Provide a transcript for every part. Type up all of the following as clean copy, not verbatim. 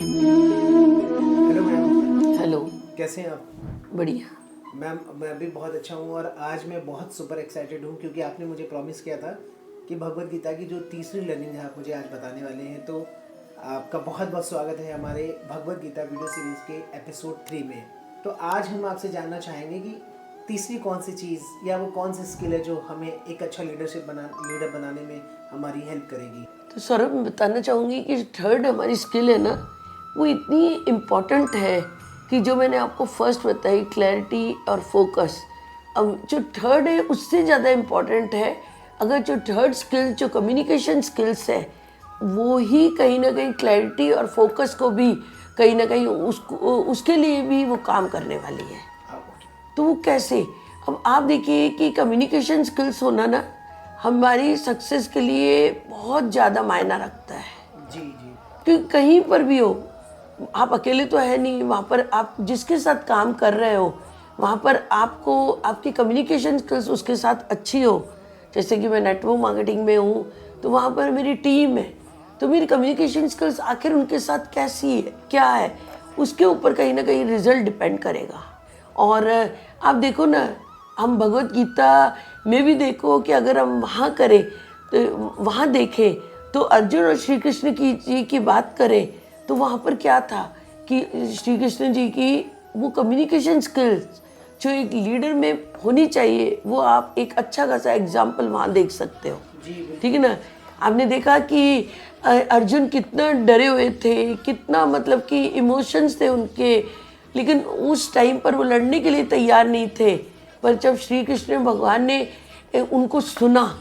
Hello ma'am. Hello. कैसे हैं आप? बढ़िया। मैम मैं भी बहुत अच्छा हूँ और आज मैं बहुत सुपर एक्साइटेड हूँ क्योंकि आपने मुझे प्रॉमिस किया था कि भगवत गीता की जो तीसरी लर्निंग है आप मुझे आज बताने वाले हैं। तो आपका बहुत बहुत स्वागत है हमारे भगवत गीता वीडियो सीरीज़ के एपिसोड 3 में। तो आज हम आपसे जानना चाहेंगे कि तीसरी कौन सी चीज़ या वो कौन सी स्किल है जो हमें एक अच्छा लीडर बनाने में हमारी हेल्प करेगी। तो सौरभ, मैं बताना चाहूँगी कि थर्ड हमारी स्किल है ना, वो इतनी इम्पॉर्टेंट है कि जो मैंने आपको फर्स्ट बताई, क्लैरिटी और फोकस, अब जो थर्ड है उससे ज़्यादा इम्पॉर्टेंट है। अगर जो थर्ड स्किल जो कम्युनिकेशन स्किल्स है वो ही कहीं ना कहीं क्लैरिटी और फोकस को भी कहीं ना कहीं उसके लिए भी वो काम करने वाली है। तो वो कैसे? अब आप देखिए कि कम्युनिकेशन स्किल्स होना ना हमारी सक्सेस के लिए बहुत ज़्यादा मायना रखता है। जी जी। क्योंकि कहीं पर भी हो, आप अकेले तो है नहीं, वहाँ पर आप जिसके साथ काम कर रहे हो वहाँ पर आपको आपकी कम्युनिकेशन स्किल्स उसके साथ अच्छी हो। जैसे कि मैं नेटवर्क मार्केटिंग में हूँ तो वहाँ पर मेरी टीम है, तो मेरी कम्युनिकेशन स्किल्स आखिर उनके साथ कैसी है, क्या है, उसके ऊपर कहीं ना कहीं रिजल्ट डिपेंड करेगा। और आप देखो ना, हम भगवत गीता में भी देखो कि अगर हम वहाँ करें तो वहाँ देखें तो अर्जुन और श्री कृष्ण की जी की बात करें तो वहाँ पर क्या था कि श्री कृष्ण जी की वो कम्युनिकेशन स्किल्स जो एक लीडर में होनी चाहिए, वो आप एक अच्छा खासा एग्जाम्पल वहाँ देख सकते हो। जी ठीक है बिल्कुल। ना? आपने देखा कि अर्जुन कितना डरे हुए थे, कितना मतलब कि इमोशंस थे उनके, लेकिन उस टाइम पर वो लड़ने के लिए तैयार नहीं थे। पर जब श्री कृष्ण भगवान ने उनको सुना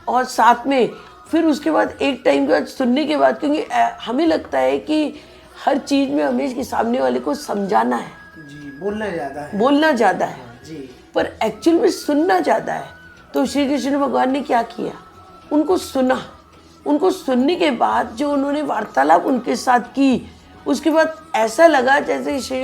और साथ में फिर उसके बाद एक टाइम के बाद सुनने के बाद, क्योंकि हमें लगता है कि हर चीज़ में हमें कि सामने वाले को समझाना है, जी बोलना ज़्यादा है। बोलना ज़्यादा है, हाँ जी। पर एक्चुअल में सुनना ज़्यादा है। तो श्री कृष्ण भगवान ने क्या किया, उनको सुना। उनको सुनने के बाद जो उन्होंने वार्तालाप उनके साथ की, उसके बाद ऐसा लगा जैसे श्री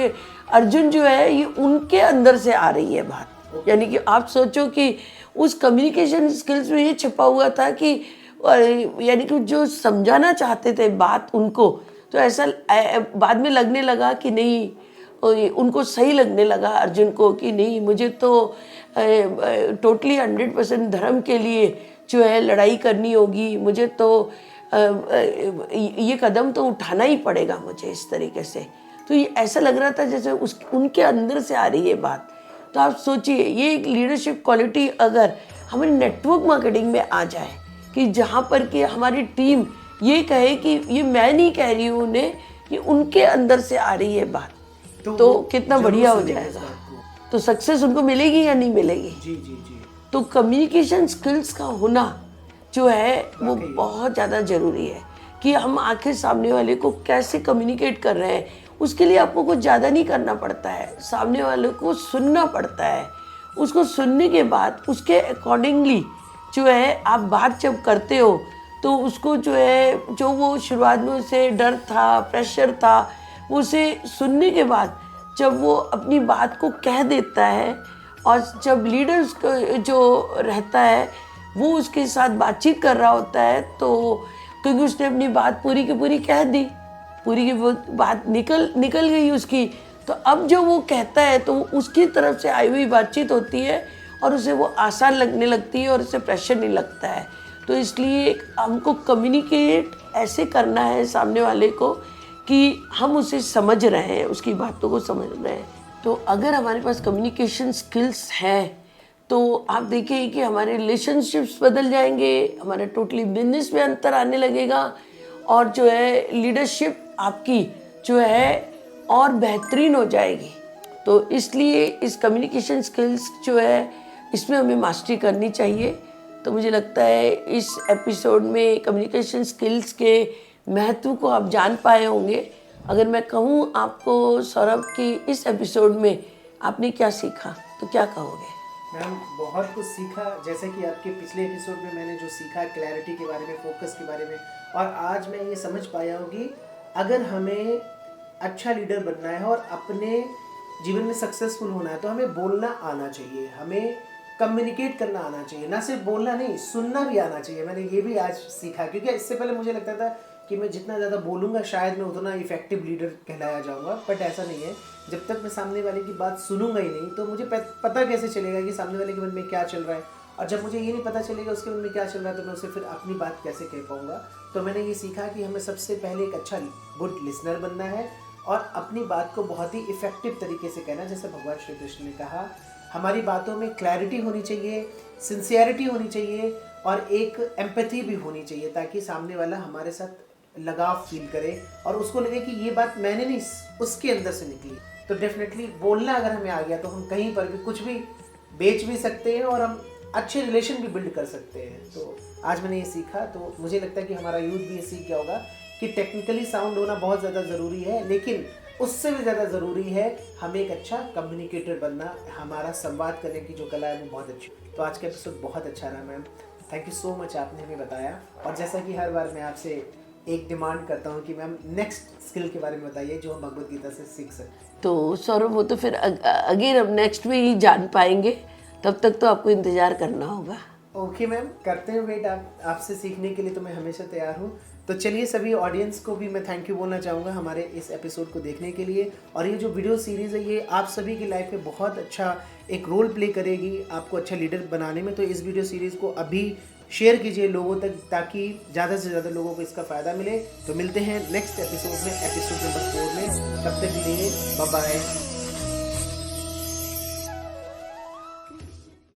अर्जुन जो है ये उनके अंदर से आ रही है बात। यानी कि आप सोचो कि उस कम्युनिकेशन स्किल्स में ये छुपा हुआ था कि यानी कि जो समझाना चाहते थे बात उनको, तो ऐसा बाद में लगने लगा कि नहीं, उनको सही लगने लगा अर्जुन को कि नहीं, मुझे तो टोटली 100% धर्म के लिए जो है लड़ाई करनी होगी, मुझे तो ये कदम तो उठाना ही पड़ेगा मुझे इस तरीके से। तो ये ऐसा लग रहा था जैसे उनके अंदर से आ रही है बात। तो आप सोचिए, ये एक लीडरशिप क्वालिटी अगर हमारी नेटवर्क मार्केटिंग में आ जाए कि जहाँ पर कि हमारी टीम ये कहे कि ये मैं नहीं कह रही हूँ उन्हें, ये उनके अंदर से आ रही है बात, तो कितना जरूर बढ़िया हो सुनेंगे इस जाएगा। बात को। तो सक्सेस उनको मिलेगी या नहीं मिलेगी? जी जी जी। तो कम्युनिकेशन स्किल्स का होना जो है वो वाकई। बहुत ज़्यादा ज़रूरी है कि हम आखिर सामने वाले को कैसे कम्युनिकेट कर रहे हैं। उसके लिए आपको कुछ ज़्यादा नहीं करना पड़ता है, सामने वाले को सुनना पड़ता है। उसको सुनने के बाद उसके अकॉर्डिंगली जो है आप बात जब करते हो तो उसको जो है, जो वो शुरुआत में उसे डर था, प्रेशर था, वो उसे सुनने के बाद जब वो अपनी बात को कह देता है और जब लीडर्स जो रहता है वो उसके साथ बातचीत कर रहा होता है, तो क्योंकि उसने अपनी बात पूरी की पूरी कह दी, पूरी की वो बात निकल गई उसकी, तो अब जो वो कहता है तो उसकी तरफ से आई हुई बातचीत होती है और उसे वो आसान लगने लगती है और उसे प्रेशर नहीं लगता है। तो इसलिए हमको कम्युनिकेट ऐसे करना है सामने वाले को कि हम उसे समझ रहे हैं, उसकी बातों को समझ रहे हैं। तो अगर हमारे पास कम्युनिकेशन स्किल्स है तो आप देखिए कि हमारे रिलेशनशिप्स बदल जाएंगे, हमारे टोटली बिजनेस में अंतर आने लगेगा और जो है लीडरशिप आपकी जो है और बेहतरीन हो जाएगी। तो इसलिए इस कम्युनिकेशन स्किल्स जो है इसमें हमें मास्टरी करनी चाहिए। तो मुझे लगता है इस एपिसोड में कम्युनिकेशन स्किल्स के महत्व को आप जान पाए होंगे। अगर मैं कहूँ आपको सौरभ कि इस एपिसोड में आपने क्या सीखा, तो क्या कहोगे? मैम बहुत कुछ सीखा, जैसे कि आपके पिछले एपिसोड में मैंने जो सीखा क्लैरिटी के बारे में, फोकस के बारे में, और आज मैं ये समझ पाया हूँ कि अगर हमें अच्छा लीडर बनना है और अपने जीवन में सक्सेसफुल होना है तो हमें बोलना आना चाहिए, हमें कम्युनिकेट करना आना चाहिए, ना सिर्फ बोलना नहीं, सुनना भी आना चाहिए। मैंने ये भी आज सीखा, क्योंकि इससे पहले मुझे लगता था कि मैं जितना ज़्यादा बोलूँगा शायद मैं उतना इफेक्टिव लीडर कहलाया जाऊँगा, बट ऐसा नहीं है। जब तक मैं सामने वाले की बात सुनूंगा ही नहीं तो मुझे पता कैसे चलेगा कि सामने वाले के मन में क्या चल रहा है, और जब मुझे ये नहीं पता चलेगा उसके मन में क्या चल रहा है तो मैं उसे फिर अपनी बात कैसे कह पाऊँगा। तो मैंने ये सीखा कि हमें सबसे पहले एक अच्छा गुड लिसनर बनना है और अपनी बात को बहुत ही इफेक्टिव तरीके से कहना। जैसे भगवान श्री कृष्ण ने कहा, हमारी बातों में क्लैरिटी होनी चाहिए, सिंसियरिटी होनी चाहिए और एक एम्पैथी भी होनी चाहिए, ताकि सामने वाला हमारे साथ लगाव फील करे और उसको लगे कि ये बात मैंने नहीं, उसके अंदर से निकली। तो डेफिनेटली बोलना अगर हमें आ गया तो हम कहीं पर भी कुछ भी बेच भी सकते हैं और हम अच्छे रिलेशन भी बिल्ड कर सकते हैं। तो आज मैंने ये सीखा, तो मुझे लगता है कि हमारा यूथ भी ये सीख गया होगा कि टेक्निकली साउंड होना बहुत ज़्यादा ज़रूरी है, लेकिन उससे भी ज़्यादा ज़रूरी है हमें एक अच्छा कम्युनिकेटर बनना। हमारा संवाद करने की जो कला है वो बहुत अच्छी। तो आज का एपिसोड बहुत अच्छा रहा ma'am, thank you so much, आपने हमें बताया। और जैसा कि हर बार मैं आपसे एक डिमांड करता हूँ कि मैम नेक्स्ट स्किल के बारे में बताइए जो हम भगवद गीता से सीख सकते हैं। तो सौरभ वो तो फिर अगेन हम नेक्स्ट में ही जान पाएंगे, तब तक तो आपको इंतज़ार करना होगा। ओके मैम, करते हैं वेट आपसे सीखने के लिए, तो मैं हमेशा तैयार हूँ। तो चलिए सभी ऑडियंस को भी मैं थैंक यू बोलना चाहूँगा हमारे इस एपिसोड को देखने के लिए। और ये जो वीडियो सीरीज़ है ये आप सभी की लाइफ में बहुत अच्छा एक रोल प्ले करेगी आपको अच्छा लीडर बनाने में। तो इस वीडियो सीरीज़ को अभी शेयर कीजिए लोगों तक, ताकि ज़्यादा से ज़्यादा लोगों को इसका फ़ायदा मिले। तो मिलते हैं नेक्स्ट एपिसोड में, एपिसोड नंबर 4 में। तब तक के लिए बाय बाय।